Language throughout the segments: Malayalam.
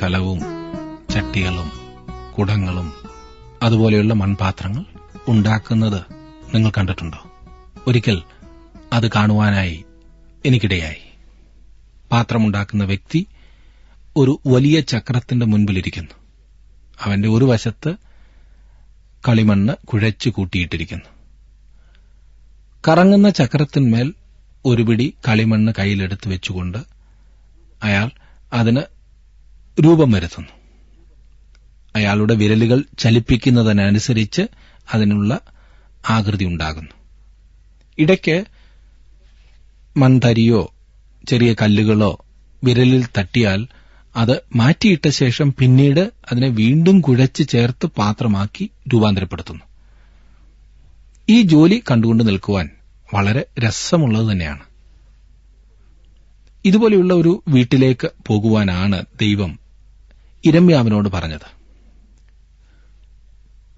കലവും ചട്ടികളും കുടങ്ങളും അതുപോലെയുള്ള മൺപാത്രങ്ങൾ ഉണ്ടാക്കുന്നത് നിങ്ങൾ കണ്ടിട്ടുണ്ടോ? ഒരിക്കൽ അത് കാണുവാനായി എനിക്കിടയായി. പാത്രമുണ്ടാക്കുന്ന വ്യക്തി ഒരു വലിയ ചക്രത്തിന്റെ മുൻപിലിരിക്കുന്നു. അവന്റെ ഒരു വശത്ത് കളിമണ്ണ് കുഴച്ചു കൂട്ടിയിട്ടിരിക്കുന്നു. കറങ്ങുന്ന ചക്രത്തിന്മേൽ ഒരു പിടി കളിമണ്ണ് കയ്യിലെടുത്ത് വെച്ചുകൊണ്ട് അയാൾ അതിന് രൂപം വരുത്തുന്നു. അയാളുടെ വിരലുകൾ ചലിപ്പിക്കുന്നതിനനുസരിച്ച് അതിനുള്ള ആകൃതി ഉണ്ടാകുന്നു. ഇടയ്ക്ക് മൺതരിയോ ചെറിയ കല്ലുകളോ വിരലിൽ തട്ടിയാൽ അത് മാറ്റിയിട്ട ശേഷം പിന്നീട് അതിനെ വീണ്ടും കുഴച്ച് ചേർത്ത് പാത്രമാക്കി രൂപാന്തരപ്പെടുത്തുന്നു. ഈ ജോലി കണ്ടുകൊണ്ട് നിൽക്കുവാൻ വളരെ രസമുള്ളത് തന്നെയാണ്. ഇതുപോലെയുള്ള ഒരു വീട്ടിലേക്ക് പോകുവാനാണ് ദൈവം യിരെമ്യാവിനോട് പറഞ്ഞത്.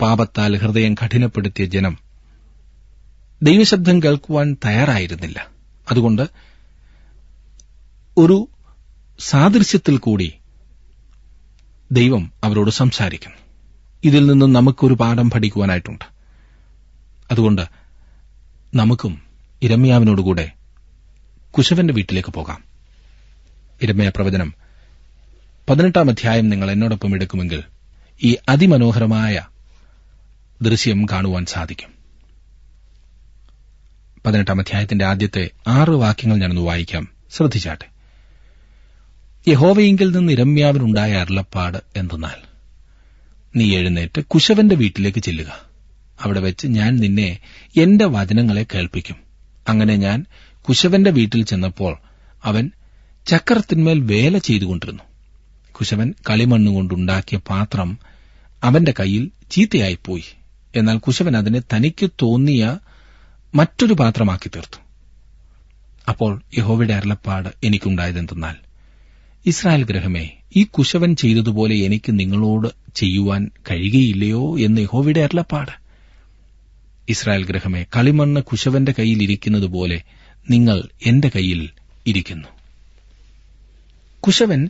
പാപത്താൽ ഹൃദയം കഠിനപ്പെടുത്തിയ ജനം ദൈവശബ്ദം കേൾക്കുവാൻ തയ്യാറായിരുന്നില്ല. അതുകൊണ്ട് ഒരു സാദൃശ്യത്തിൽ കൂടി ദൈവം അവരോട് സംസാരിക്കുന്നു. ഇതിൽ നിന്നും നമുക്കൊരു പാഠം പഠിക്കുവാനായിട്ടുണ്ട്. അതുകൊണ്ട് നമുക്കും യിരെമ്യാവിനോടുകൂടെ കുശവന്റെ വീട്ടിലേക്ക് പോകാം. യിരെമ്യാ പ്രവചനം 18 അധ്യായം നിങ്ങൾ എന്നോടൊപ്പം എടുക്കുമെങ്കിൽ ഈ അതിമനോഹരമായ ദൃശ്യം കാണുവാൻ സാധിക്കും. 18 അധ്യായത്തിന്റെ ആദ്യത്തെ 6 വാക്യങ്ങൾ ഞാനൊന്ന് വായിക്കാം. ശ്രദ്ധിച്ചാട്ടെ. യഹോവയിങ്കിൽ നിന്ന് യിരെമ്യാവിനുണ്ടായ അരുളപ്പാട് എന്തെന്നാൽ, നീ എഴുന്നേറ്റ് കുശവന്റെ വീട്ടിലേക്ക് ചെല്ലുക. അവിടെ വെച്ച് ഞാൻ നിന്നെ എന്റെ വചനങ്ങളെ കേൾപ്പിക്കും. അങ്ങനെ ഞാൻ കുശവന്റെ വീട്ടിൽ ചെന്നപ്പോൾ അവൻ ചക്രത്തിന്മേൽ വേല ചെയ്തുകൊണ്ടിരുന്നു. കുശവൻ കളിമണ്ണുകൊണ്ടുണ്ടാക്കിയ പാത്രം അവന്റെ കയ്യിൽ ചീത്തയായിപ്പോയി. എന്നാൽ കുശവൻ അതിനെ തനിക്ക് തോന്നിയ മറ്റൊരു പാത്രമാക്കി തീർത്തു. അപ്പോൾ യഹോവയുടെ അരുളപ്പാട് എനിക്കുണ്ടായതെന്തെന്നാൽ, ഇസ്രായേൽ ഗൃഹമേ, ഈ കുശവൻ ചെയ്തതുപോലെ എനിക്ക് നിങ്ങളോട് ചെയ്യുവാൻ കഴിയുകയില്ലയോ എന്ന് യഹോവയുടെ അരുളപ്പാട്. ഇസ്രായേൽ ഗൃഹമേ, കളിമണ്ണ് കുശവന്റെ കയ്യിൽ ഇരിക്കുന്നതുപോലെ നിങ്ങൾ എന്റെ കയ്യിൽ ഇരിക്കുന്നു. കുശവൻ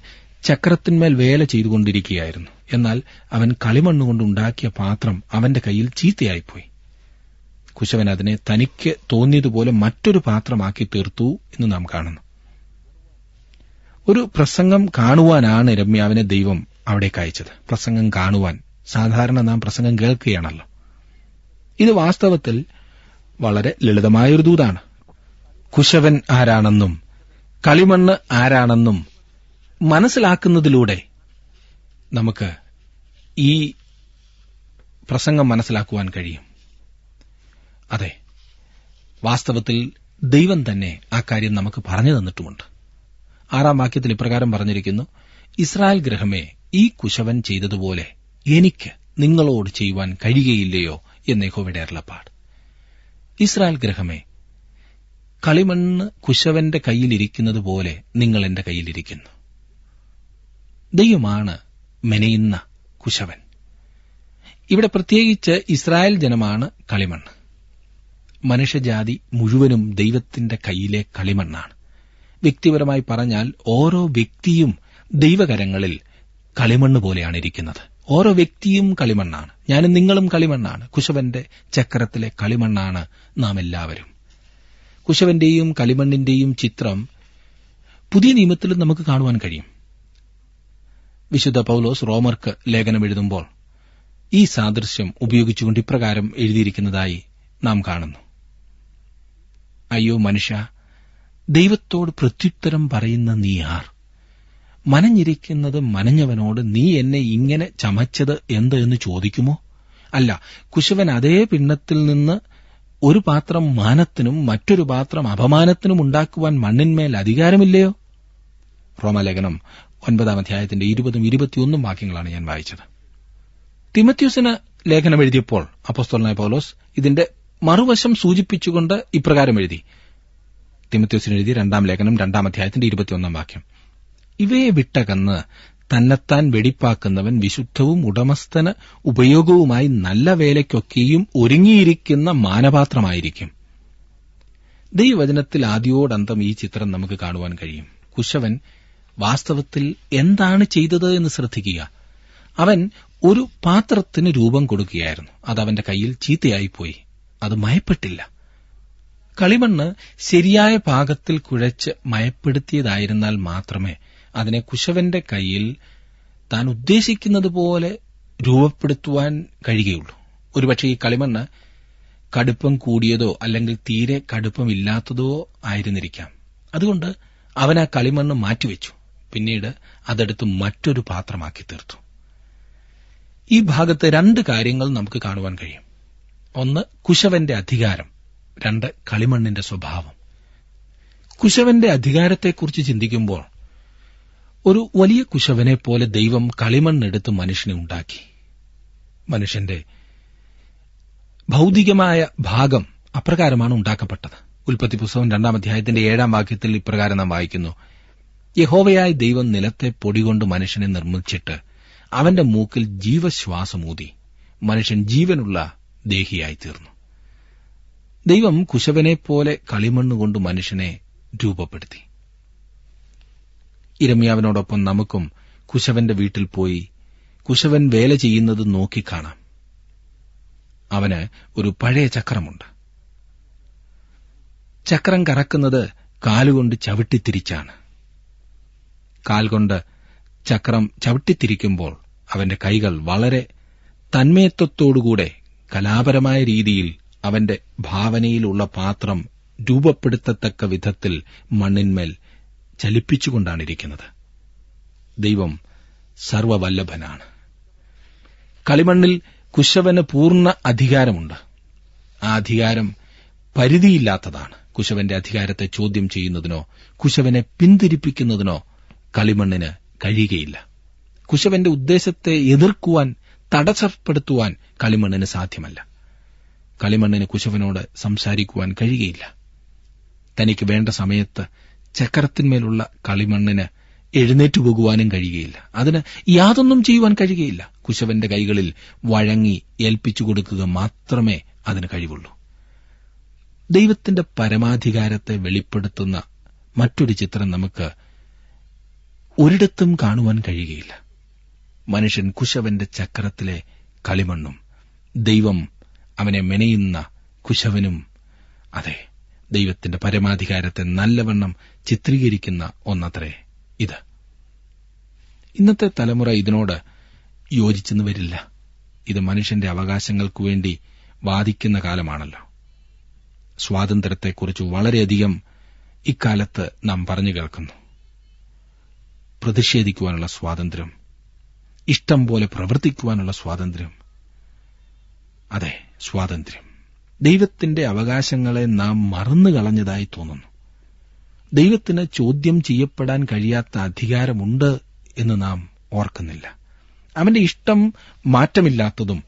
ചക്രത്തിന്മേൽ വേല ചെയ്തുകൊണ്ടിരിക്കുകയായിരുന്നു. എന്നാൽ അവൻ കളിമണ്ണുകൊണ്ടുണ്ടാക്കിയ പാത്രം അവന്റെ കയ്യിൽ ചീത്തയായിപ്പോയി. കുശവൻ അതിനെ തനിക്ക് തോന്നിയതുപോലെ മറ്റൊരു പാത്രമാക്കി തീർത്തു എന്ന് നാം കാണുന്നു. ഒരു പ്രസംഗം കാണുവാനാണ് യിരെമ്യാവിനെ ദൈവം അവിടേക്ക് അയച്ചത്. പ്രസംഗം കാണുവാൻ. സാധാരണ നാം പ്രസംഗം കേൾക്കുകയാണല്ലോ. ഇത് വാസ്തവത്തിൽ വളരെ ലളിതമായൊരു ദൂതാണ്. കുശവൻ ആരാണെന്നും കളിമണ്ണ് ആരാണെന്നും മനസ്സിലാക്കുന്നതിലൂടെ നമുക്ക് ഈ പ്രസംഗം മനസ്സിലാക്കുവാൻ കഴിയും. അതെ, വാസ്തവത്തിൽ ദൈവം തന്നെ ആ കാര്യം നമുക്ക് പറഞ്ഞു തന്നിട്ടുമുണ്ട്. 6 വാക്യത്തിൽ ഇപ്രകാരം പറഞ്ഞിരിക്കുന്നു, ഇസ്രായേൽ ഗൃഹമേ, ഈ കുശവൻ ചെയ്തതുപോലെ എനിക്ക് നിങ്ങളോട് ചെയ്യുവാൻ കഴിയുകയില്ലയോ എന്ന് യഹോവയുടെ അരുളപ്പാട്. ഇസ്രായേൽ ഗൃഹമേ, കളിമണ്ണ് കുശവന്റെ കയ്യിലിരിക്കുന്നതുപോലെ നിങ്ങൾ എന്റെ കയ്യിലിരിക്കുന്നു. ദൈവമാണ് മെനയുന്ന കുശവൻ. ഇവിടെ പ്രത്യേകിച്ച് ഇസ്രായേൽ ജനമാണ് കളിമണ്ണ്. മനുഷ്യജാതി മുഴുവനും ദൈവത്തിന്റെ കയ്യിലെ കളിമണ്ണാണ്. വ്യക്തിപരമായി പറഞ്ഞാൽ ഓരോ വ്യക്തിയും ദൈവകരങ്ങളിൽ കളിമണ്ണ് പോലെയാണ് ഇരിക്കുന്നത്. ഓരോ വ്യക്തിയും കളിമണ്ണാണ്. ഞാനും നിങ്ങളും കളിമണ്ണാണ്. കുശവന്റെ ചക്രത്തിലെ കളിമണ്ണാണ് നാം എല്ലാവരും. കുശവന്റെയും കളിമണ്ണിന്റെയും ചിത്രം പുതിയ നിയമത്തിലും നമുക്ക് കാണുവാൻ കഴിയും. വിശുദ്ധ പൌലോസ് റോമർക്ക് ലേഖനം എഴുതുമ്പോൾ ഈ സാദൃശ്യം ഉപയോഗിച്ചുകൊണ്ട് ഇപ്രകാരം എഴുതിയിരിക്കുന്നതായി നാം കാണുന്നു. അയ്യോ മനുഷ്യ, ദൈവത്തോട് പ്രത്യുത്തരം പറയുന്ന നീ ആർ? മനഞ്ഞിരിക്കുന്നത് മനഞ്ഞവനോട് നീ എന്നെ ഇങ്ങനെ ചമച്ചത് എന്ത് എന്ന് ചോദിക്കുമോ? അല്ല, കുശവൻ അതേ പിണ്ഡത്തിൽ നിന്ന് ഒരു പാത്രം മാനത്തിനും മറ്റൊരു പാത്രം അപമാനത്തിനും ഉണ്ടാക്കുവാൻ മണ്ണിന്മേൽ അധികാരമില്ലയോ? റോമാലേഖനം 9 അധ്യായത്തിന്റെ 20 21 വാക്യങ്ങളാണ് ഞാൻ വായിച്ചത്. തിമത്യോസിന് ലേഖനം എഴുതിയപ്പോൾ അപ്പോസ്തലനായ പൌലോസ് ഇതിന്റെ മറുവശം സൂചിപ്പിച്ചുകൊണ്ട് ഇപ്രകാരം എഴുതി. തിമത്യോസിന് എഴുതിയ 2 ലേഖനം 2 അധ്യായത്തിന്റെ 21 വാക്യം, ഇവയെ വിട്ടകന്ന് തന്നെത്താൻ വെടിപ്പാക്കുന്നവൻ വിശുദ്ധവും ഉടമസ്ഥന് ഉപയോഗവുമായി നല്ല വേലയ്ക്കൊക്കെയും ഒരുങ്ങിയിരിക്കുന്ന മാനപാത്രമായിരിക്കും. ദൈവവചനത്തിൽ ആദ്യോടന്തം ഈ ചിത്രം നമുക്ക് കാണുവാൻ കഴിയും. കുശവൻ വാസ്തവത്തിൽ എന്താണ് ചെയ്തത് എന്ന് ശ്രദ്ധിക്കുക. അവൻ ഒരു പാത്രത്തിന് രൂപം കൊടുക്കുകയായിരുന്നു. അത് അവന്റെ കയ്യിൽ ചീത്തയായിപ്പോയി. അത് മയപ്പെട്ടില്ല. കളിമണ്ണ് ശരിയായ പാകത്തിൽ കുഴച്ച് മയപ്പെടുത്തിയതായിരുന്നാൽ മാത്രമേ അതിനെ കുശവന്റെ കയ്യിൽ താൻ ഉദ്ദേശിക്കുന്നത് പോലെ രൂപപ്പെടുത്തുവാൻ കഴിയുകയുള്ളൂ. ഒരുപക്ഷെ ഈ കളിമണ്ണ് കടുപ്പം കൂടിയതോ അല്ലെങ്കിൽ തീരെ കടുപ്പമില്ലാത്തതോ ആയിരുന്നിരിക്കാം. അതുകൊണ്ട് അവൻ ആ കളിമണ്ണ് മാറ്റിവെച്ചു. പിന്നീട് അതെടുത്ത് മറ്റൊരു പാത്രമാക്കി തീർത്തു. ഈ ഭാഗത്ത് രണ്ട് കാര്യങ്ങൾ നമുക്ക് കാണുവാൻ കഴിയും. ഒന്ന്, കുശവന്റെ അധികാരം. രണ്ട്, കളിമണ്ണിന്റെ സ്വഭാവം. കുശവന്റെ അധികാരത്തെക്കുറിച്ച് ചിന്തിക്കുമ്പോൾ ഒരു വലിയ കുശവനെ പോലെ ദൈവം കളിമണ്ണെടുത്ത് മനുഷ്യനെ ഉണ്ടാക്കി. മനുഷ്യന്റെ ഭൌതികമായ ഭാഗം അപ്രകാരമാണ് ഉണ്ടാക്കപ്പെട്ടത്. ഉൽപ്പത്തി പുസ്തകം 2-ാം അധ്യായത്തിന്റെ 7-ാം വാക്യത്തിൽ ഇപ്രകാരം നാം വായിക്കുന്നു: യഹോവയായ ദൈവം നിലത്തെ പൊടികൊണ്ട് മനുഷ്യനെ നിർമ്മിച്ചിട്ട് അവന്റെ മൂക്കിൽ ജീവശ്വാസമൂതി മനുഷ്യൻ ജീവനുള്ള ദേഹിയായി തീർന്നു. ദൈവം കുശവനെപ്പോലെ കളിമണ്ണുകൊണ്ട് മനുഷ്യനെ രൂപപ്പെടുത്തി. യിരെമ്യാവിനോടൊപ്പം നമുക്കും കുശവന്റെ വീട്ടിൽ പോയി കുശവൻ വേല ചെയ്യുന്നത് നോക്കിക്കാണാം. അവന് ഒരു പഴയ ചക്രമുണ്ട്. ചക്രം കറക്കുന്നത് കാലുകൊണ്ട് ചവിട്ടിത്തിരിച്ചാണ്. കാൽകൊണ്ട് ചക്രം ചവിട്ടിത്തിരിക്കുമ്പോൾ അവന്റെ കൈകൾ വളരെ തന്മയത്വത്തോടുകൂടെ കലാപരമായ രീതിയിൽ അവന്റെ ഭാവനയിലുള്ള പാത്രം രൂപപ്പെടുത്തത്തക്ക വിധത്തിൽ മണ്ണിന്മേൽ ചലിപ്പിച്ചുകൊണ്ടാണിരിക്കുന്നത്. ദൈവം സർവവല്ലഭനാണ്. കളിമണ്ണിൽ കുശവന് പൂർണ്ണ അധികാരമുണ്ട്. ആ അധികാരം പരിധിയില്ലാത്തതാണ്. കുശവന്റെ അധികാരത്തെ ചോദ്യം ചെയ്യുന്നതിനോ കുശവനെ പിന്തിരിപ്പിക്കുന്നതിനോ കളിമണ്ണിന് കഴിയുകയില്ല. കുശവന്റെ ഉദ്ദേശത്തെ എതിർക്കുവാൻ, തടസ്സപ്പെടുത്തുവാൻ കളിമണ്ണിന് സാധ്യമല്ല. കളിമണ്ണിന് കുശവനോട് സംസാരിക്കുവാൻ കഴിയുകയില്ല. തനിക്ക് വേണ്ട സമയത്ത് ചക്രത്തിന്മേലുള്ള കളിമണ്ണിന് എഴുന്നേറ്റു പോകുവാനും കഴിയുകയില്ല. അതിന് യാതൊന്നും ചെയ്യുവാൻ കഴിയുകയില്ല. കുശവന്റെ കൈകളിൽ വഴങ്ങി ഏൽപ്പിച്ചു കൊടുക്കുക മാത്രമേ അതിന് കഴിവുള്ളൂ. ദൈവത്തിന്റെ പരമാധികാരത്തെ വെളിപ്പെടുത്തുന്ന മറ്റൊരു ചിത്രം നമുക്ക് ഒരിടത്തും കാണുവാൻ കഴിയുകയില്ല. മനുഷ്യൻ കുശവന്റെ ചക്രത്തിലെ കളിമണ്ണും ദൈവം അവനെ മെനയുന്ന കുശവനും. അതെ, ദൈവത്തിന്റെ പരമാധികാരത്തെ നല്ലവണ്ണം ചിത്രീകരിക്കുന്ന ഒന്നത്രേ ഇത്. ഇന്നത്തെ തലമുറ ഇതിനോട് യോജിച്ചെന്ന് വരില്ല. ഇത് മനുഷ്യന്റെ അവകാശങ്ങൾക്കു വേണ്ടി വാദിക്കുന്ന കാലമാണല്ലോ. സ്വാതന്ത്ര്യത്തെക്കുറിച്ച് വളരെയധികം ഇക്കാലത്ത് നാം പറഞ്ഞു കേൾക്കുന്നു. പ്രതിഷേധിക്കുവാനുള്ള സ്വാതന്ത്ര്യം, ഇഷ്ടം പോലെ പ്രവർത്തിക്കുവാനുള്ള സ്വാതന്ത്ര്യം. അതെ, സ്വാതന്ത്ര്യം. ദൈവത്തിന്റെ അവകാശങ്ങളെ നാം മറന്നുകളഞ്ഞതായി തോന്നുന്നു. ദൈവത്തിന് ചോദ്യം ചെയ്യപ്പെടാൻ കഴിയാത്ത അധികാരമുണ്ട് എന്ന് നാം ഓർക്കുന്നില്ല. അവന്റെ ഇഷ്ടം മാറ്റമില്ലാത്തതും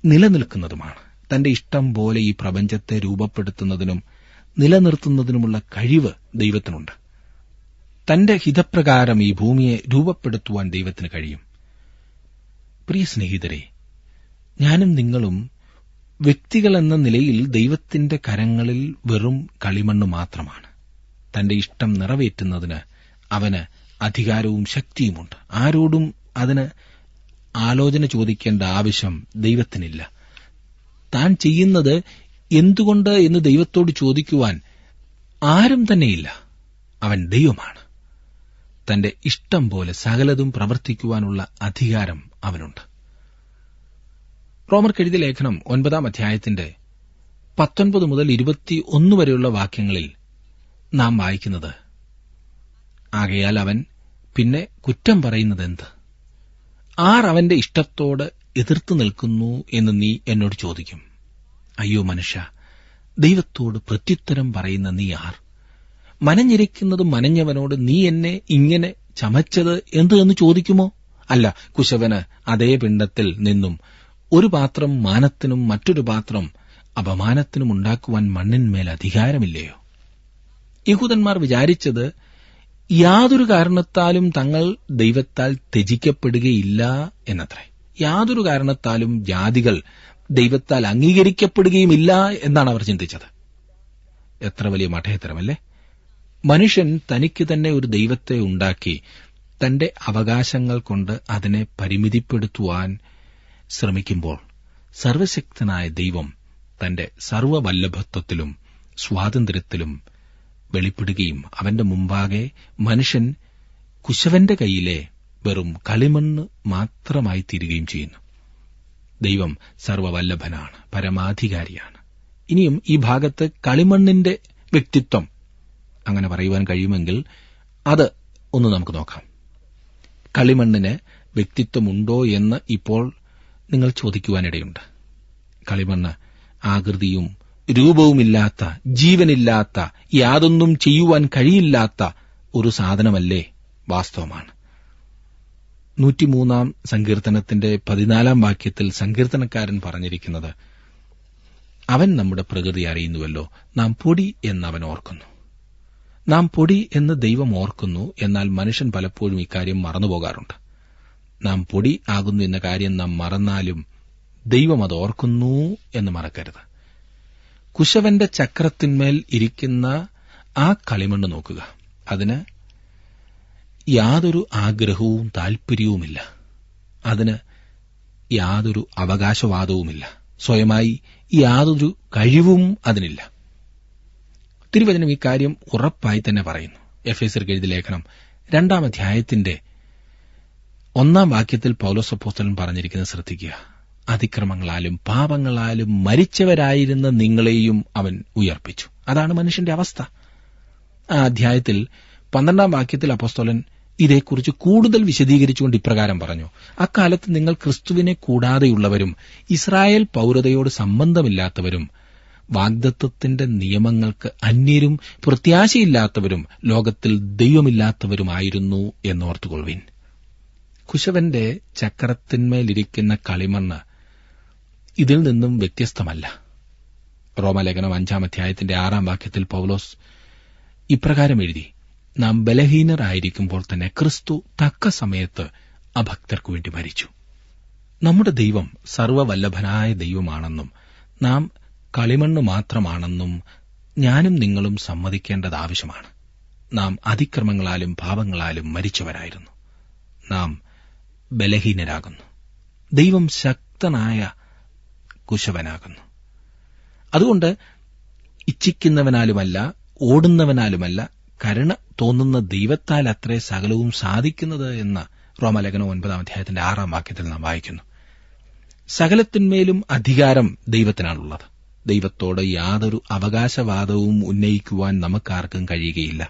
നിലനിൽക്കുന്നതുമാണ്. തന്റെ ഇഷ്ടം പോലെ ഈ പ്രപഞ്ചത്തെ രൂപപ്പെടുത്തുന്നതിനും നിലനിർത്തുന്നതിനുമുള്ള കഴിവ് ദൈവത്തിനുണ്ട്. തന്റെ ഹിതപ്രകാരം ഈ ഭൂമിയെ രൂപപ്പെടുത്തുവാൻ ദൈവത്തിന് കഴിയും. പ്രിയ സ്നേഹിതരെ, ഞാനും നിങ്ങളും വ്യക്തികളെന്ന നിലയിൽ ദൈവത്തിന്റെ കരങ്ങളിൽ വെറും കളിമണ്ണ് മാത്രമാണ്. തന്റെ ഇഷ്ടം നിറവേറ്റുന്നതിന് അവന് അധികാരവും ശക്തിയുമുണ്ട്. ആരോടും അതിന് ആലോചന ചോദിക്കേണ്ട ആവശ്യം ദൈവത്തിനില്ല. താൻ ചെയ്യുന്നത് എന്തുകൊണ്ട് എന്ന് ദൈവത്തോട് ചോദിക്കുവാൻ ആരും തന്നെയില്ല. അവൻ ദൈവമാണ്. തന്റെ ഇഷ്ടം പോലെ സകലതും പ്രവർത്തിക്കുവാനുള്ള അധികാരം അവനുണ്ട്. റോമർക്കെഴുതിയ ലേഖനം 9-ാം അധ്യായത്തിന്റെ 19 മുതൽ 21 വരെയുള്ള വാക്യങ്ങളിൽ നാം വായിക്കുന്നത്: ആകയാൽ അവൻ പിന്നെ കുറ്റം പറയുന്നതെന്ത്? ആർ അവന്റെ ഇഷ്ടത്തോട് എതിർത്തു നിൽക്കുന്നു എന്ന് നീ എന്നോട് ചോദിക്കും. അയ്യോ മനുഷ്യ, ദൈവത്തോട് പ്രത്യുത്തരം പറയുന്ന നീ ആർ? മനഞ്ഞിരിക്കുന്നത് മനഞ്ഞവനോട് നീ എന്നെ ഇങ്ങനെ ചമച്ചത് എന്ത് എന്ന് ചോദിക്കുമോ? അല്ല, കുശവന് അതേ പിണ്ഡത്തിൽ നിന്നും ഒരു പാത്രം മാനത്തിനും മറ്റൊരു പാത്രം അപമാനത്തിനും ഉണ്ടാക്കുവാൻ മണ്ണിന്മേൽ അധികാരമില്ലയോ? യഹൂദന്മാർ വിചാരിച്ചത് യാതൊരു കാരണത്താലും തങ്ങൾ ദൈവത്താൽ ത്യജിക്കപ്പെടുകയില്ല എന്നത്രേ. യാതൊരു കാരണത്താലും ജാതികൾ ദൈവത്താൽ അംഗീകരിക്കപ്പെടുകയുമില്ല എന്നാണ് അവർ ചിന്തിച്ചത്. എത്ര വലിയ മഠയത്തരമല്ലേ! മനുഷ്യൻ തനിക്ക് തന്നെ ഒരു ദൈവത്തെ ഉണ്ടാക്കി തന്റെ അവകാശങ്ങൾ കൊണ്ട് അതിനെ പരിമിതിപ്പെടുത്തുവാൻ ശ്രമിക്കുമ്പോൾ സർവശക്തനായ ദൈവം തന്റെ സർവ്വവല്ലഭത്വത്തിലും സ്വാതന്ത്ര്യത്തിലും വെളിപ്പെടുകയും അവന്റെ മുമ്പാകെ മനുഷ്യൻ കുശവന്റെ കൈയിലെ വെറും കളിമണ്ണ് മാത്രമായി തീരുകയും ചെയ്യുന്നു. ദൈവം സർവ്വവല്ലഭനാണ്, പരമാധികാരിയാണ്. ഇനിയും ഈ ഭാഗത്ത് കളിമണ്ണിന്റെ വ്യക്തിത്വം അങ്ങനെ പറയുവാൻ കഴിയുമെങ്കിൽ അത് ഒന്ന് നമുക്ക് നോക്കാം. കളിമണ്ണിന് വ്യക്തിത്വമുണ്ടോ എന്ന് ഇപ്പോൾ നിങ്ങൾ ചോദിക്കുവാനിടയുണ്ട്. കളിമണ്ണ് ആകൃതിയും രൂപവുമില്ലാത്ത, ജീവനില്ലാത്ത, യാതൊന്നും ചെയ്യുവാൻ കഴിയില്ലാത്ത ഒരു സാധനമല്ലേ? വാസ്തവമാണ്. 103 സങ്കീർത്തനത്തിന്റെ 14 വാക്യത്തിൽ സങ്കീർത്തനക്കാരൻ പറഞ്ഞിരിക്കുന്നത്, അവൻ നമ്മുടെ പ്രകൃതി അറിയുന്നുവല്ലോ, നാം പൊടി എന്നവൻ ഓർക്കുന്നു. നാം പൊടി എന്ന് ദൈവം ഓർക്കുന്നു. എന്നാൽ മനുഷ്യൻ പലപ്പോഴും ഇക്കാര്യം മറന്നുപോകാറുണ്ട്. നാം പൊടി ആകുന്നു എന്ന കാര്യം നാം മറന്നാലും ദൈവം അത് ഓർക്കുന്നു എന്ന് മറക്കരുത്. കുശവന്റെ ചക്രത്തിന്മേൽ ഇരിക്കുന്ന ആ കളിമണ്ണ് നോക്കുക. അതിന് യാതൊരു ആഗ്രഹവും താൽപര്യവുമില്ല. അതിന് യാതൊരു അവകാശവാദവുമില്ല. സ്വയമായി യാതൊരു കഴിവും അതിനില്ല. തിരുവചനം ഇക്കാര്യം ഉറപ്പായി തന്നെ പറയുന്നു. എഫേസ്യർക്ക് എഴുതിയ ലേഖനം 2 അധ്യായത്തിന്റെ 1 വാക്യത്തിൽ പൗലോസ് അപ്പോസ്തലൻ പറഞ്ഞിരിക്കുന്നത് ശ്രദ്ധിക്കുക. അതിക്രമങ്ങളാലും പാപങ്ങളാലും മരിച്ചവരായിരുന്ന നിങ്ങളെയും അവൻ ഉയർപ്പിച്ചു. അതാണ് മനുഷ്യന്റെ അവസ്ഥ. ആ അധ്യായത്തിൽ 12 വാക്യത്തിൽ അപ്പോസ്തലൻ ഇതേക്കുറിച്ച് കൂടുതൽ വിശദീകരിച്ചുകൊണ്ട് ഇപ്രകാരം പറഞ്ഞു: അക്കാലത്ത് നിങ്ങൾ ക്രിസ്തുവിനെ കൂടാതെയുള്ളവരും ഇസ്രായേൽ പൌരതയോട് സംബന്ധമില്ലാത്തവരും വാഗ്ദത്തത്തിന്റെ നിയമങ്ങൾക്ക് അന്യരും പ്രത്യാശയില്ലാത്തവരും ലോകത്തിൽ ദൈവമില്ലാത്തവരുമായിരുന്നു എന്നോർത്തുകൊള്ളുവിൻ. കുശവന്റെ ചക്രത്തിന്മേലിരിക്കുന്ന കളിമണ്ണ് ഇതിൽ നിന്നും വ്യത്യസ്തമല്ല. റോമാലേഖനം 5 അധ്യായത്തിന്റെ 6 വാക്യത്തിൽ പൗലോസ് ഇപ്രകാരം എഴുതി: നാം ബലഹീനരായിരിക്കുമ്പോൾ തന്നെ ക്രിസ്തു തക്ക സമയത്ത് അഭക്തർക്കു വേണ്ടി മരിച്ചു. നമ്മുടെ ദൈവം സർവ്വവല്ലഭനായ ദൈവമാണെന്നും നാം കളിമണ്ണ് മാത്രമാണെന്നും ഞാനും നിങ്ങളും സമ്മതിക്കേണ്ടത് ആവശ്യമാണ്. നാം അതിക്രമങ്ങളാലും പാപങ്ങളാലും മരിച്ചവരായിരുന്നു. നാം ബലഹീനരാകുന്നു. ദൈവം ശക്തനായ കുശവനാകുന്നു. അതുകൊണ്ട് ഇച്ഛിക്കുന്നവനാലുമല്ല, ഓടുന്നവനാലുമല്ല, കരുണ തോന്നുന്ന ദൈവത്താൽ അത്രേ സകലവും സാധിക്കുന്നത് എന്ന് റോമാലേഖനം 9 അധ്യായത്തിന്റെ 6 വാക്യത്തിൽ നാം വായിക്കുന്നു. സകലത്തിന്മേലും അധികാരം ദൈവത്തിനാണുള്ളത്. ദൈവത്തോട് യാതൊരു അവകാശവാദവും ഉന്നയിക്കുവാൻ നമുക്കാർക്കും കഴിയുകയില്ല.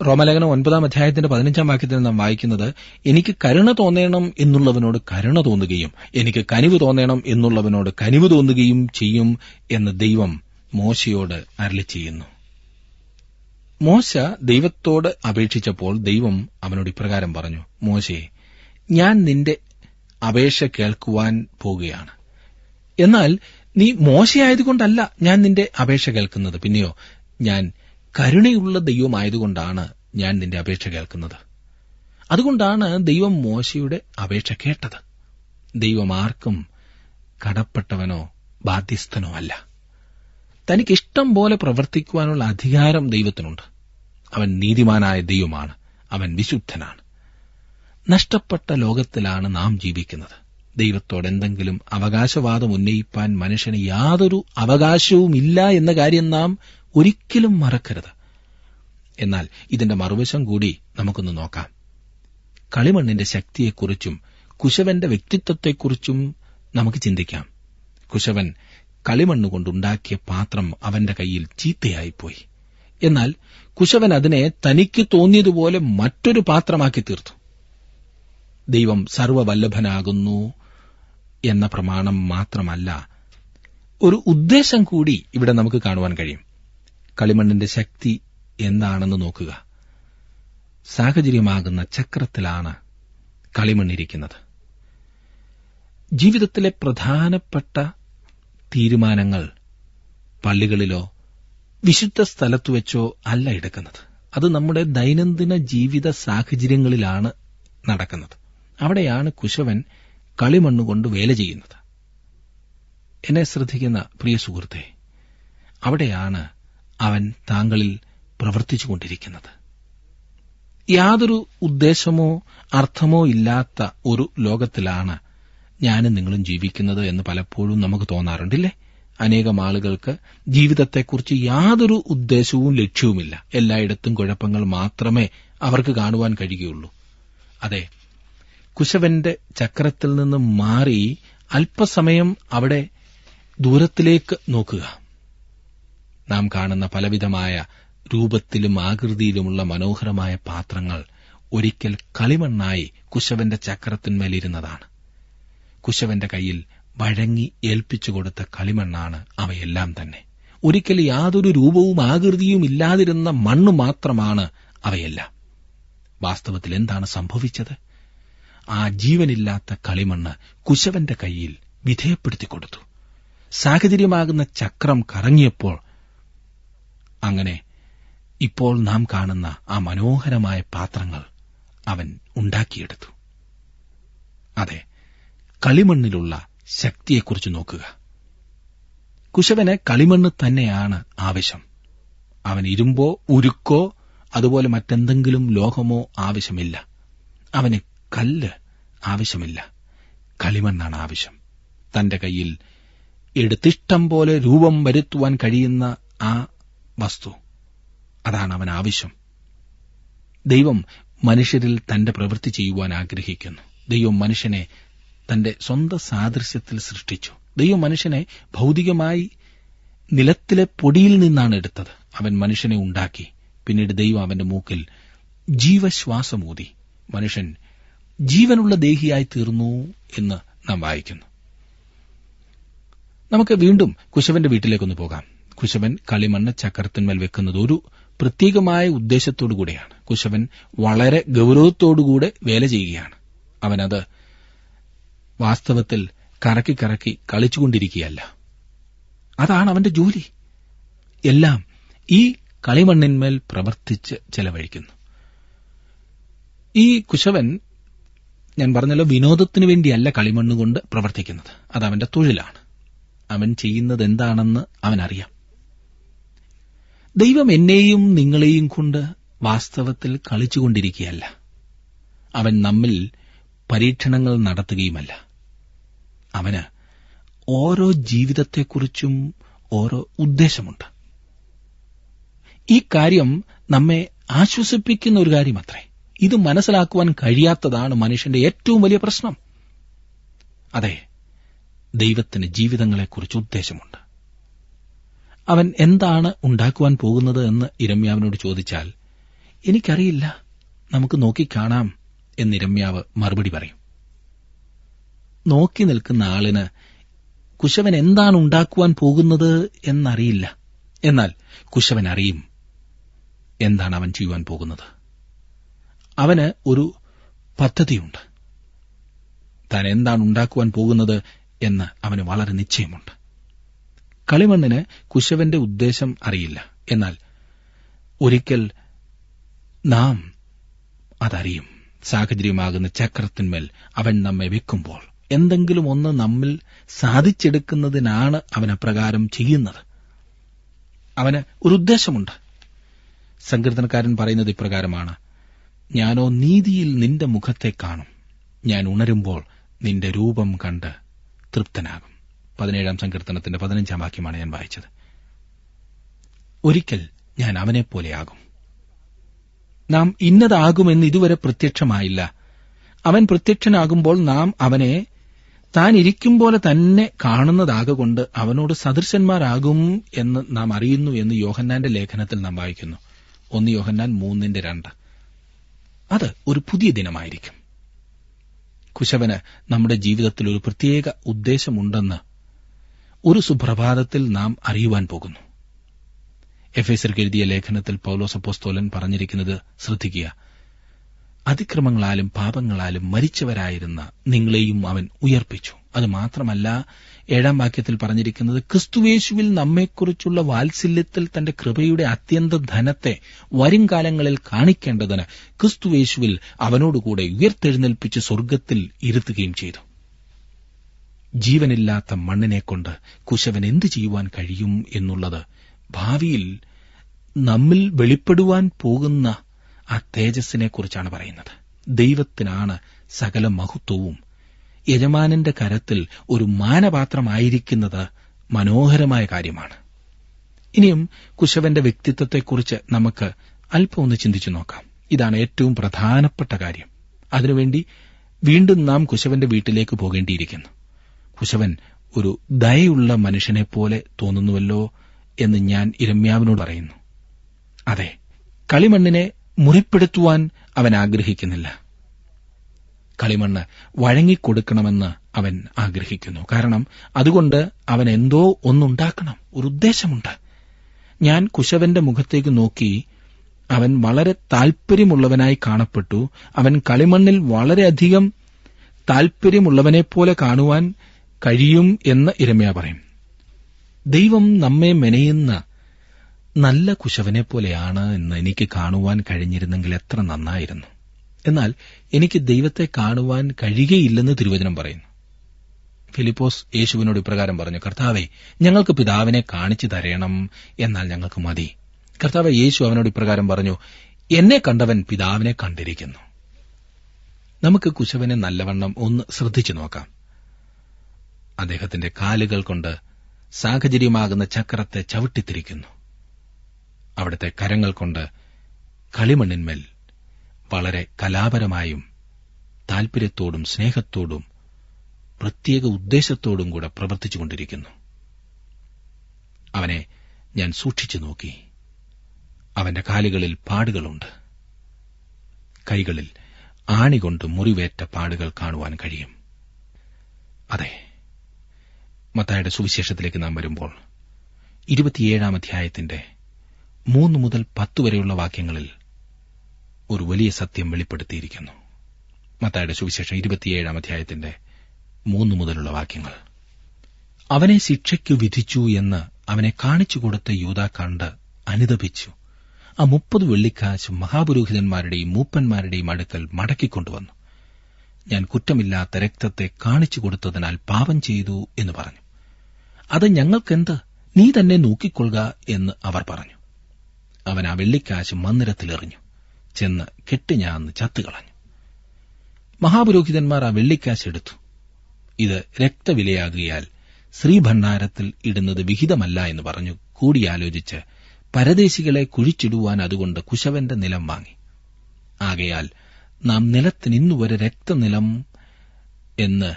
റോമാലേഖനം 9 അധ്യായത്തിന്റെ 15 വാക്യത്തിൽ നാം വായിക്കുന്നത്, എനിക്ക് കരുണ തോന്നണം എന്നുള്ളവനോട് കരുണ തോന്നുകയും എനിക്ക് കനിവ് തോന്നണം എന്നുള്ളവനോട് കനിവ് തോന്നുകയും ചെയ്യും എന്ന് ദൈവം മോശയോട് അരുളിച്ചെയ്യുന്നു. മോശ ദൈവത്തോട് അപേക്ഷിച്ചപ്പോൾ ദൈവം അവനോട് ഇപ്രകാരം പറഞ്ഞു: മോശേ, ഞാൻ നിന്റെ അപേക്ഷ കേൾക്കുവാൻ പോകുകയാണ്. എന്നാൽ നീ മോശയായതുകൊണ്ടല്ല ഞാൻ നിന്റെ അപേക്ഷ കേൾക്കുന്നത്, പിന്നെയോ ഞാൻ കരുണയുള്ള ദൈവമായതുകൊണ്ടാണ് ഞാൻ നിന്റെ അപേക്ഷ കേൾക്കുന്നത്. അതുകൊണ്ടാണ് ദൈവം മോശയുടെ അപേക്ഷ കേട്ടത്. ദൈവം ആർക്കും കടപ്പെട്ടവനോ ബാധ്യസ്ഥനോ അല്ല. തനിക്കിഷ്ടം പോലെ പ്രവർത്തിക്കുവാനുള്ള അധികാരം ദൈവത്തിനുണ്ട്. അവൻ നീതിമാനായ ദൈവമാണ്. അവൻ വിശുദ്ധനാണ്. നഷ്ടപ്പെട്ട ലോകത്തിലാണ് നാം ജീവിക്കുന്നത്. ദൈവത്തോട് എന്തെങ്കിലും അവകാശവാദം ഉന്നയിപ്പാൻ മനുഷ്യന് യാതൊരു അവകാശവുമില്ല എന്ന കാര്യം നാം ഒരിക്കലും മറക്കരുത്. എന്നാൽ ഇതിന്റെ മറുവശം കൂടി നമുക്കൊന്ന് നോക്കാം. കളിമണ്ണിന്റെ ശക്തിയെക്കുറിച്ചും കുശവന്റെ വ്യക്തിത്വത്തെക്കുറിച്ചും നമുക്ക് ചിന്തിക്കാം. കുശവൻ കളിമണ്ണുകൊണ്ടുണ്ടാക്കിയ പാത്രം അവന്റെ കയ്യിൽ ചീത്തയായിപ്പോയി. എന്നാൽ കുശവൻ അതിനെ തനിക്ക് തോന്നിയതുപോലെ മറ്റൊരു പാത്രമാക്കി തീർത്തു. ദൈവം സർവ്വവല്ലഭനാകുന്നു എന്ന പ്രമാണം മാത്രമല്ല, ഒരു ഉദ്ദേശം കൂടി ഇവിടെ നമുക്ക് കാണുവാൻ കഴിയും. കളിമണ്ണിന്റെ ശക്തി എന്താണെന്ന് നോക്കുക. സാഹചര്യമാകുന്ന ചക്രത്തിലാണ് കളിമണ്ണിരിക്കുന്നത്. ജീവിതത്തിലെ പ്രധാനപ്പെട്ട തീരുമാനങ്ങൾ പള്ളികളിലോ വിശുദ്ധ സ്ഥലത്തുവെച്ചോ അല്ല എടുക്കുന്നത്. അത് നമ്മുടെ ദൈനംദിന ജീവിത സാഹചര്യങ്ങളിലാണ് നടക്കുന്നത്. അവിടെയാണ് കുശവൻ കളിമണ്ണുകൊണ്ട് വേല ചെയ്യുന്നത്. എന്നെ ശ്രദ്ധിക്കുന്ന പ്രിയ സുഹൃത്തേ, അവിടെയാണ് അവൻ താങ്കളിൽ പ്രവർത്തിച്ചുകൊണ്ടിരിക്കുന്നത്. യാതൊരു ഉദ്ദേശമോ അർത്ഥമോ ഇല്ലാത്ത ഒരു ലോകത്തിലാണ് ഞാനും നിങ്ങളും ജീവിക്കുന്നത് എന്ന് പലപ്പോഴും നമുക്ക് തോന്നാറുണ്ടില്ലേ? അനേകം ആളുകൾക്ക് ജീവിതത്തെക്കുറിച്ച് യാതൊരു ഉദ്ദേശവും ലക്ഷ്യവുമില്ല. എല്ലായിടത്തും കുഴപ്പങ്ങൾ മാത്രമേ അവർക്ക് കാണുവാൻ കഴിയുകയുള്ളൂ. അതെ, കുശവന്റെ ചക്രത്തിൽ നിന്ന് മാറി അല്പസമയം അവിടെ ദൂരത്തിലേക്ക് നോക്കുക. നാം കാണുന്ന പലവിധമായ രൂപത്തിലും ആകൃതിയിലുമുള്ള മനോഹരമായ പാത്രങ്ങൾ ഒരിക്കൽ കളിമണ്ണായി കുശവന്റെ ചക്രത്തിന്മേലിരുന്നതാണ്. കുശവന്റെ കയ്യിൽ വഴങ്ങി ഏൽപ്പിച്ചു കൊടുത്ത കളിമണ്ണാണ് അവയെല്ലാം തന്നെ. ഒരിക്കൽ യാതൊരു രൂപവും ആകൃതിയും ഇല്ലാതിരുന്ന മണ്ണ് മാത്രമാണ് അവയെല്ലാം. വാസ്തവത്തിൽ എന്താണ് സംഭവിച്ചത്? ആ ജീവനില്ലാത്ത കളിമണ്ണ് കുശവന്റെ കയ്യിൽ വിധേയപ്പെടുത്തിക്കൊടുത്തു. സാഹചര്യമാകുന്ന ചക്രം കറങ്ങിയപ്പോൾ അങ്ങനെ ഇപ്പോൾ നാം കാണുന്ന ആ മനോഹരമായ പാത്രങ്ങൾ അവൻ ഉണ്ടാക്കിയെടുത്തു. അതെ, കളിമണ്ണിലുള്ള ശക്തിയെക്കുറിച്ച് നോക്കുക. കുശവന് കളിമണ്ണ് തന്നെയാണ് ആവശ്യം. അവൻ ഇരുമ്പോ ഉരുക്കോ അതുപോലെ മറ്റെന്തെങ്കിലും ലോഹമോ ആവശ്യമില്ല. അവന് കല്ല് ആവശ്യമില്ല. കളിമണ്ണാണ് ആവശ്യം. തന്റെ കയ്യിൽ എടുത്തിഷ്ടം പോലെ രൂപം വരുത്തുവാൻ കഴിയുന്ന ആ വസ്തു, അതാണ് അവൻ ആവശ്യം. ദൈവം മനുഷ്യരിൽ തന്റെ പ്രവൃത്തി ചെയ്യുവാൻ ആഗ്രഹിക്കുന്നു. ദൈവം മനുഷ്യനെ തന്റെ സ്വന്തം സാദൃശ്യത്തിൽ സൃഷ്ടിച്ചു. ദൈവം മനുഷ്യനെ ഭൗതികമായി നിലത്തിലെ പൊടിയിൽ നിന്നാണ് എടുത്തത്. അവൻ മനുഷ്യനെ ഉണ്ടാക്കി. പിന്നീട് ദൈവം അവന്റെ മൂക്കിൽ ജീവശ്വാസമൂതി. മനുഷ്യൻ ജീവനുള്ള ദേഹിയായി തീർന്നു എന്ന് നാം വായിക്കുന്നു. നമുക്ക് വീണ്ടും കുശവന്റെ വീട്ടിലേക്കൊന്ന് പോകാം. കുശവൻ കളിമണ്ണ് ചക്രത്തിന്മേൽ വെക്കുന്നത് ഒരു പ്രത്യേകമായ ഉദ്ദേശത്തോടുകൂടെയാണ്. കുശവൻ വളരെ ഗൌരവത്തോടുകൂടെ വേല ചെയ്യുകയാണ്. അവനത് വാസ്തവത്തിൽ കറക്കി കറക്കി കളിച്ചുകൊണ്ടിരിക്കുകയല്ല. അതാണ് അവന്റെ ജോലി. എല്ലാം ഈ കളിമണ്ണിന്മേൽ പ്രവർത്തിച്ച് ചെലവഴിക്കുന്നു. ഈ കുശവൻ, ഞാൻ പറഞ്ഞല്ലോ, വിനോദത്തിനു വേണ്ടിയല്ല കളിമണ്ണ് കൊണ്ട് പ്രവർത്തിക്കുന്നത്. അത് അവന്റെ തൊഴിലാണ്. അവൻ ചെയ്യുന്നത് എന്താണെന്ന് അവനറിയാം. ദൈവം എന്നെയും നിങ്ങളെയും കൊണ്ട് വാസ്തവത്തിൽ കളിച്ചുകൊണ്ടിരിക്കുകയല്ല. അവൻ നമ്മിൽ പരീക്ഷണങ്ങൾ നടത്തുകയുമല്ല. അവന് ഓരോ ജീവിതത്തെക്കുറിച്ചും ഓരോ ഉദ്ദേശമുണ്ട്. ഈ കാര്യം നമ്മെ ആശ്വസിപ്പിക്കുന്ന ഒരു കാര്യമത്രേ. ഇത് മനസ്സിലാക്കുവാൻ കഴിയാത്തതാണ് മനുഷ്യന്റെ ഏറ്റവും വലിയ പ്രശ്നം. അതെ, ദൈവത്തിന് ജീവിതങ്ങളെക്കുറിച്ച് ഉദ്ദേശമുണ്ട്. അവൻ എന്താണ് ഉണ്ടാക്കുവാൻ പോകുന്നത് എന്ന് യിരെമ്യാവിനോട് ചോദിച്ചാൽ, എനിക്കറിയില്ല, നമുക്ക് നോക്കിക്കാണാം എന്ന് യിരെമ്യാവ് മറുപടി പറയും. നോക്കി നിൽക്കുന്ന ആളിന് കുശവൻ എന്താണ് ഉണ്ടാക്കുവാൻ പോകുന്നത് എന്നറിയില്ല. എന്നാൽ കുശവൻ അറിയും എന്താണ് അവൻ ചെയ്യുവാൻ പോകുന്നത്. അവന് ഒരു പദ്ധതിയുണ്ട്. താൻ എന്താണ് ഉണ്ടാക്കുവാൻ പോകുന്നത് എന്ന് അവന് വളരെ നിശ്ചയമുണ്ട്. കളിമണ്ണിന് കുശവന്റെ ഉദ്ദേശം അറിയില്ല. എന്നാൽ ഒരിക്കൽ നാം അതറിയും. സാഹചര്യമാകുന്ന ചക്രത്തിന്മേൽ അവൻ നമ്മെ വെക്കുമ്പോൾ എന്തെങ്കിലും ഒന്ന് നമ്മിൽ സാധിച്ചെടുക്കുന്നതിനാണ് അവൻ അപ്രകാരം ചെയ്യുന്നത്. അവന് ഒരു ഉദ്ദേശമുണ്ട്. സങ്കീർത്തനക്കാരൻ പറയുന്നത് ഇപ്രകാരമാണ്: ഞാനോ നീതിയിൽ നിന്റെ മുഖത്തെ കാണും, ഞാൻ ഉണരുമ്പോൾ നിന്റെ രൂപം കണ്ട് തൃപ്തനാകും. 17-ാം സങ്കീർത്തനത്തിന്റെ 15-ാം വാക്യമാണ് ഞാൻ വായിച്ചത്. ഒരിക്കൽ ഞാൻ അവനെപ്പോലെയാകും. നാം ഇന്നതാകുമെന്ന് ഇതുവരെ പ്രത്യക്ഷമായില്ല. അവൻ പ്രത്യക്ഷനാകുമ്പോൾ നാം അവനെ താൻ ഇരിക്കും പോലെ തന്നെ കാണുന്നതാകൊണ്ട് അവനോട് സദൃശന്മാരാകും എന്ന് നാം അറിയുന്നു എന്ന് യോഹന്നാന്റെ ലേഖനത്തിൽ നാം വായിക്കുന്നു. 1 യോഹന്നാൻ 3:2. അത് ഒരു പുതിയ ദിനമായിരിക്കും. കുശവന് നമ്മുടെ ജീവിതത്തിൽ ഒരു പ്രത്യേക ഉദ്ദേശമുണ്ടെന്ന് ഒരു സുപ്രഭാതത്തിൽ നാം അറിയുവാൻ പോകുന്നു. എഫേസ്യർക്ക് എഴുതിയ ലേഖനത്തിൽ പൗലോസ് അപ്പോസ്തലൻ പറഞ്ഞിരിക്കുന്നത് ശ്രദ്ധിക്കുക: അതിക്രമങ്ങളാലും പാപങ്ങളാലും മരിച്ചവരായിരുന്ന നിങ്ങളെയും അവൻ ഉയർപ്പിച്ചു. അത് മാത്രമല്ല, 7-ാം വാക്യത്തിൽ പറഞ്ഞിരിക്കുന്നത്, ക്രിസ്തുയേശുവിൽ നമ്മെക്കുറിച്ചുള്ള വാത്സല്യത്തിൽ തന്റെ കൃപയുടെ അത്യന്ത ധനത്തെ വരുംകാലങ്ങളിൽ കാണിക്കേണ്ടതിന് ക്രിസ്തുയേശുവിൽ അവനോടുകൂടെ ഉയർത്തെഴുന്നേൽപ്പിച്ച് സ്വർഗ്ഗത്തിൽ ഇരുത്തുകയും ചെയ്തു. ജീവനില്ലാത്ത മണ്ണിനെക്കൊണ്ട് കുശവൻ എന്തു ചെയ്യുവാൻ കഴിയും എന്നുള്ളത് ഭാവിയിൽ നമ്മിൽ വെളിപ്പെടുവാൻ പോകുന്ന ആ തേജസ്സിനെക്കുറിച്ചാണ് പറയുന്നത്. ദൈവത്തിനാണ് സകല മഹത്വവും. യജമാനന്റെ കരത്തിൽ ഒരു മാനപാത്രമായിരിക്കുന്നത് മനോഹരമായ കാര്യമാണ്. ഇനിയും കുശവന്റെ വ്യക്തിത്വത്തെക്കുറിച്ച് നമുക്ക് അല്പം ഒന്ന് ചിന്തിച്ചു നോക്കാം. ഇതാണ് ഏറ്റവും പ്രധാനപ്പെട്ട കാര്യം. അതിനുവേണ്ടി വീണ്ടും നാം കുശവന്റെ വീട്ടിലേക്ക് പോകേണ്ടിയിരിക്കുന്നു. കുശവൻ ഒരു ദയയുള്ള മനുഷ്യനെപ്പോലെ തോന്നുന്നുവല്ലോ എന്ന് ഞാൻ യിരെമ്യാവിനോട് പറയുന്നു. അതെ, കളിമണ്ണിനെ മുറിപ്പെടുത്തുവാൻ അവൻ ആഗ്രഹിക്കുന്നില്ല. കളിമണ്ണ് വഴങ്ങിക്കൊടുക്കണമെന്ന് അവൻ ആഗ്രഹിക്കുന്നു. കാരണം അതുകൊണ്ട് അവൻ എന്തോ ഒന്നുണ്ടാക്കണം, ഒരു ഉദ്ദേശമുണ്ട്. ഞാൻ കുശവന്റെ മുഖത്തേക്ക് നോക്കി. അവൻ വളരെ താൽപര്യമുള്ളവനായി കാണപ്പെട്ടു. അവൻ കളിമണ്ണിൽ വളരെയധികം താൽപര്യമുള്ളവനെപ്പോലെ കാണുവാൻ കഴിയും എന്ന് യിരെമ്യാ പറയും. ദൈവം നമ്മെ മെനയുന്ന നല്ല കുശവനെപ്പോലെയാണ് എന്ന് എനിക്ക് കാണുവാൻ കഴിഞ്ഞിരുന്നെങ്കിൽ എത്ര നന്നായിരുന്നു. എന്നാൽ എനിക്ക് ദൈവത്തെ കാണുവാൻ കഴിയുകയില്ലെന്ന് തിരുവചനം പറയുന്നു. ഫിലിപ്പോസ് യേശുവിനോട് ഇപ്രകാരം പറഞ്ഞു, കർത്താവേ, ഞങ്ങൾക്ക് പിതാവിനെ കാണിച്ചു തരണം, എന്നാൽ ഞങ്ങൾക്ക് മതി. കർത്താവ് യേശു അവനോട് ഇപ്രകാരം പറഞ്ഞു, എന്നെ കണ്ടവൻ പിതാവിനെ കണ്ടിരിക്കുന്നു. നമുക്ക് കുശവനെ നല്ലവണ്ണം ഒന്ന് ശ്രദ്ധിച്ചു നോക്കാം. അദ്ദേഹത്തിന്റെ കാലുകൾ കൊണ്ട് സാഹചര്യമാകുന്ന ചക്രത്തെ ചവിട്ടിത്തിരിക്കുന്നു. അവിടുത്തെ കരങ്ങൾ കൊണ്ട് കളിമണ്ണിന്മേൽ വളരെ കലാപരമായും താൽപര്യത്തോടും സ്നേഹത്തോടും പ്രത്യേക ഉദ്ദേശത്തോടും കൂടെ പ്രവർത്തിച്ചുകൊണ്ടിരിക്കുന്നു. അവനെ ഞാൻ സൂക്ഷിച്ചു നോക്കി. അവന്റെ കാലുകളിൽ പാടുകളുണ്ട്. കൈകളിൽ ആണികൊണ്ട് മുറിവേറ്റ പാടുകൾ കാണുവാൻ കഴിയും. അതെ, മത്തായിയുടെ സുവിശേഷത്തിലേക്ക് നാം വരുമ്പോൾ 27 അധ്യായത്തിന്റെ 3 മുതൽ 10 വരെയുള്ള വാക്യങ്ങളിൽ ഒരു വലിയ സത്യം വെളിപ്പെടുത്തിയിരിക്കുന്നു. മത്തായിയുടെ സുവിശേഷം 27 അധ്യായത്തിന്റെ 3 മുതലുള്ള വാക്യങ്ങൾ. അവനെ ശിക്ഷയ്ക്കു വിധിച്ചു എന്ന് അവനെ കാണിച്ചുകൊടുത്ത യൂദാ കണ്ട് അനുതപിച്ചു. ആ 30 വെള്ളിക്കാശ് മഹാപുരോഹിതന്മാരുടെയും മൂപ്പന്മാരുടെയും അടുക്കൽ മടക്കിക്കൊണ്ടുവന്നു. ഞാൻ കുറ്റമില്ലാത്ത രക്തത്തെ കാണിച്ചു കൊടുത്തതിനാൽ പാപം ചെയ്തു എന്ന് പറഞ്ഞു. അത് ഞങ്ങൾക്കെന്ത്, നീ തന്നെ നോക്കിക്കൊള്ളുക എന്ന് അവർ പറഞ്ഞു. അവൻ ആ വെള്ളിക്കാശ് മന്ദിരത്തിലെറിഞ്ഞു, ചെന്ന് കെട്ടിഞ്ഞാന്ന് ചത്തുകളഞ്ഞു. മഹാപുരോഹിതന്മാർ ആ വെള്ളിക്കാശ് എടുത്തു. ഇത് രക്തവിലയാകിയാൽ ശ്രീഭണ്ഡാരത്തിൽ ഇടുന്നത് വിഹിതമല്ല എന്ന് പറഞ്ഞു കൂടിയാലോചിച്ച് പരദേശികളെ കുഴിച്ചിടുവാൻ അതുകൊണ്ട് കുശവന്റെ നിലം വാങ്ങി. ആകയാൽ നാം നിലത്തിന് ഇന്നുവരെ രക്തനിലം എന്ന്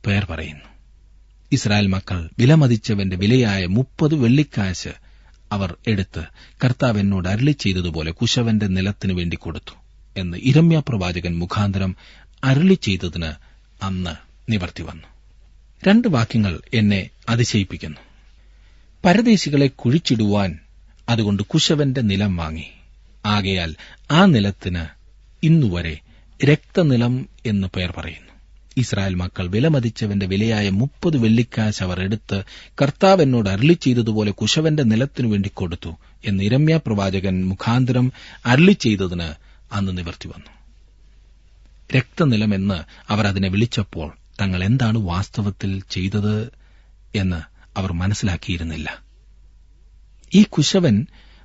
പേർ പറയുന്നു. ഇസ്രായേൽ മക്കൾ വിലമതിച്ചവന്റെ വിലയായ 30 വെള്ളിക്കാശ് അവർ എടുത്ത് കർത്താവ് എന്നോട് അരുളി ചെയ്തതുപോലെ കുശവന്റെ നിലത്തിനു വേണ്ടി കൊടുത്തു എന്ന് യിരെമ്യാ പ്രവാചകൻ മുഖാന്തരം അരുളി ചെയ്തതിന് അന്ന് നിവർത്തി വന്നു. 2 വാക്യങ്ങൾ എന്നെ അതിശയിപ്പിക്കുന്നു. പരദേശികളെ കുഴിച്ചിടുവാൻ അതുകൊണ്ട് കുശവന്റെ നിലം വാങ്ങി. ആകയാൽ ആ നിലത്തിന് ഇന്നുവരെ രക്തനിലം എന്ന് പേർ പറയുന്നു. ഇസ്രായേൽ മക്കൾ വിലമതിച്ചവന്റെ വിലയായ 30 വെള്ളിക്കാശ് അവർ എടുത്ത് കർത്താവ് എന്നോട് അരുളി ചെയ്തതുപോലെ കുശവന്റെ നിലത്തിനു വേണ്ടി കൊടുത്തു എന്ന് യിരെമ്യാ പ്രവാചകൻ മുഖാന്തരം അരുളി ചെയ്തതിന് അന്ന് നിവർത്തി വന്നു. രക്തനിലം എന്ന് അവർ അതിനെ വിളിച്ചപ്പോൾ തങ്ങൾ എന്താണ് വാസ്തവത്തിൽ ചെയ്തത് എന്ന് അവർ മനസ്സിലാക്കിയിരുന്നില്ല. ഈ കുശവൻ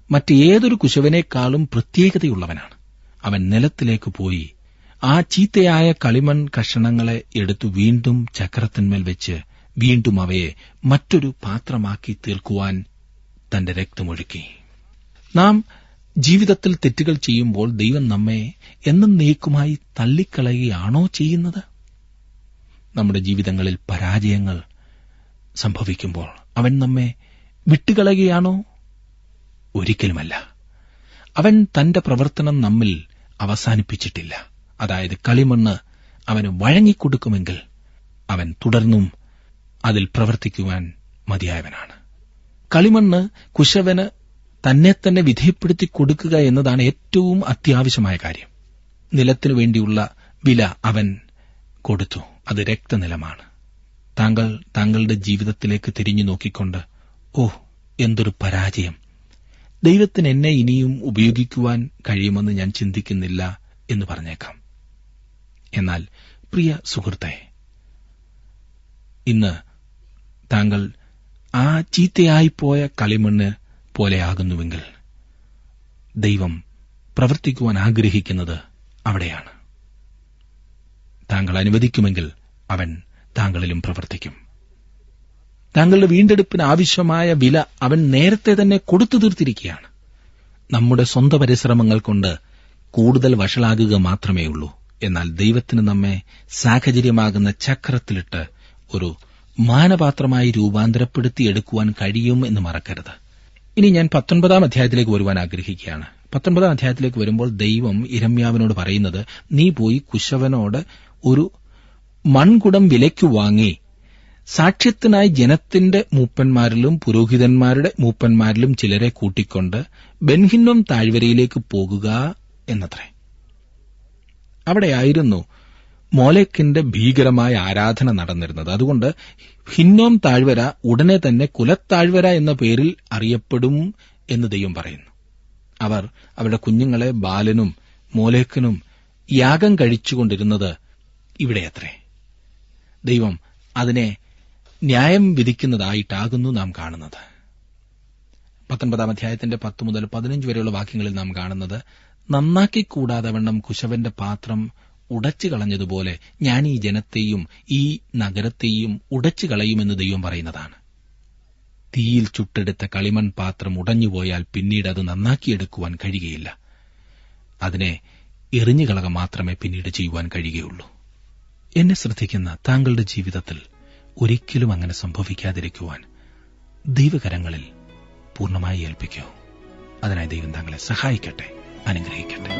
മറ്റേതൊരു കുശവനേക്കാളും പ്രത്യേകതയുള്ളവനാണ്. അവൻ നിലത്തിലേക്ക് പോയി ആ ചീത്തയായ കളിമൺ കഷണങ്ങളെ എടുത്തു വീണ്ടും ചക്രത്തിന്മേൽ വെച്ച് വീണ്ടും അവയെ മറ്റൊരു പാത്രമാക്കി തീർക്കുവാൻ തന്റെ രക്തമൊഴുക്കി. നാം ജീവിതത്തിൽ തെറ്റുകൾ ചെയ്യുമ്പോൾ ദൈവം നമ്മെ എന്നേക്കുമായി തള്ളിക്കളയുകയാണോ ചെയ്യുന്നത്? നമ്മുടെ ജീവിതങ്ങളിൽ പരാജയങ്ങൾ സംഭവിക്കുമ്പോൾ അവൻ നമ്മെ വിട്ടുകളയുകയാണോ? ഒരിക്കലുമല്ല. അവൻ തന്റെ പ്രവർത്തനം നമ്മിൽ അവസാനിപ്പിച്ചിട്ടില്ല. അതായത് കളിമണ്ണ് അവന് വഴങ്ങിക്കൊടുക്കുമെങ്കിൽ അവൻ തുടർന്നും അതിൽ പ്രവർത്തിക്കുവാൻ മതിയായവനാണ്. കളിമണ്ണ് കുശവന് തന്നെ തന്നെ വിധേയപ്പെടുത്തി കൊടുക്കുക എന്നതാണ് ഏറ്റവും അത്യാവശ്യമായ കാര്യം. നിലത്തിനു വേണ്ടിയുള്ള വില അവൻ കൊടുത്തു. അത് രക്തനിലമാണ്. താങ്കൾ താങ്കളുടെ ജീവിതത്തിലേക്ക് തിരിഞ്ഞു നോക്കിക്കൊണ്ട്, ഓ, എന്തൊരു പരാജയം, ദൈവത്തിന് എന്നെ ഇനിയും ഉപയോഗിക്കുവാൻ കഴിയുമെന്ന് ഞാൻ ചിന്തിക്കുന്നില്ല എന്ന് പറഞ്ഞേക്കാം. എന്നാൽ പ്രിയ സുഹൃത്തേ, ഇന്ന് താങ്കൾ ആ ചീത്തയായിപ്പോയ കളിമണ്ണ് പോലെയാകുന്നുവെങ്കിൽ ദൈവം പ്രവർത്തിക്കുവാൻ ആഗ്രഹിക്കുന്നത് അവിടെയാണ്. താങ്കൾ അനുവദിക്കുമെങ്കിൽ അവൻ താങ്കളിലും പ്രവർത്തിക്കും. താങ്കളുടെ വീണ്ടെടുപ്പിന് ആവശ്യമായ വില അവൻ നേരത്തെ തന്നെ കൊടുത്തു തീർത്തിരിക്കുകയാണ്. നമ്മുടെ സ്വന്തം പരിശ്രമങ്ങൾ കൊണ്ട് കൂടുതൽ വഷളാകുക മാത്രമേ ഉള്ളൂ. എന്നാൽ ദൈവത്തിന് നമ്മെ സാഹചര്യമാകുന്ന ചക്രത്തിലിട്ട് ഒരു മാനപാത്രമായി രൂപാന്തരപ്പെടുത്തിയെടുക്കുവാൻ കഴിയും എന്ന് മറക്കരുത്. ഇനി ഞാൻ 19 അധ്യായത്തിലേക്ക് വരുവാൻ ആഗ്രഹിക്കുകയാണ്. 19 അധ്യായത്തിലേക്ക് വരുമ്പോൾ ദൈവം യിരെമ്യാവിനോട് പറയുന്നത്, നീ പോയി കുശവനോട് ഒരു മൺകുടം വിലയ്ക്ക് വാങ്ങി സാക്ഷ്യത്തിനായി ജനത്തിന്റെ മൂപ്പന്മാരിലും പുരോഹിതന്മാരുടെ മൂപ്പന്മാരിലും ചിലരെ കൂട്ടിക്കൊണ്ട് ബെൻഹിന്നോം താഴ്വരയിലേക്ക് പോകുക എന്നത്രേ. അവിടെയായിരുന്നു മോലെക്കിന്റെ ഭീകരമായ ആരാധന നടന്നിരുന്നത്. അതുകൊണ്ട് ഹിന്നോം താഴ്വര ഉടനെ തന്നെ കുലത്താഴ്വര എന്ന പേരിൽ അറിയപ്പെടും എന്ന് ദൈവം പറയുന്നു. അവർ അവരുടെ കുഞ്ഞുങ്ങളെ ബാലനും മോലേക്കിനും യാഗം കഴിച്ചുകൊണ്ടിരുന്നത് ഇവിടെയത്രേ. ദൈവം അതിനെ ന്യായം വിധിക്കുന്നതായിട്ടാകുന്നു നാം കാണുന്നത്. 19 അധ്യായത്തിന്റെ 10 മുതൽ 15 വരെയുള്ള വാക്യങ്ങളിൽ നാം കാണുന്നത്, നന്നാക്കിക്കൂടാതെ വണ്ണം കുശവന്റെ പാത്രം ഉടച്ചു കളഞ്ഞതുപോലെ ഞാൻ ഈ ജനത്തെയും ഈ നഗരത്തെയും ഉടച്ചു കളയുമെന്ന് ദൈവം പറയുന്നതാണ്. തീയിൽ ചുട്ടെടുത്ത കളിമൺ പാത്രം ഉടഞ്ഞുപോയാൽ പിന്നീട് അത് നന്നാക്കിയെടുക്കുവാൻ കഴിയുകയില്ല. അതിനെ എറിഞ്ഞുകളക മാത്രമേ പിന്നീട് ചെയ്യുവാൻ കഴിയുകയുള്ളൂ. എന്നെ ശ്രദ്ധിക്കുന്ന താങ്കളുടെ ജീവിതത്തിൽ ഒരിക്കലും അങ്ങനെ സംഭവിക്കാതിരിക്കുവാൻ ദൈവകരങ്ങളിൽ പൂർണ്ണമായി ഏൽപ്പിക്കൂ. അതിനായി ദൈവം താങ്കളെ സഹായിക്കട്ടെ, അനുഗ്രഹിക്കട്ടെ.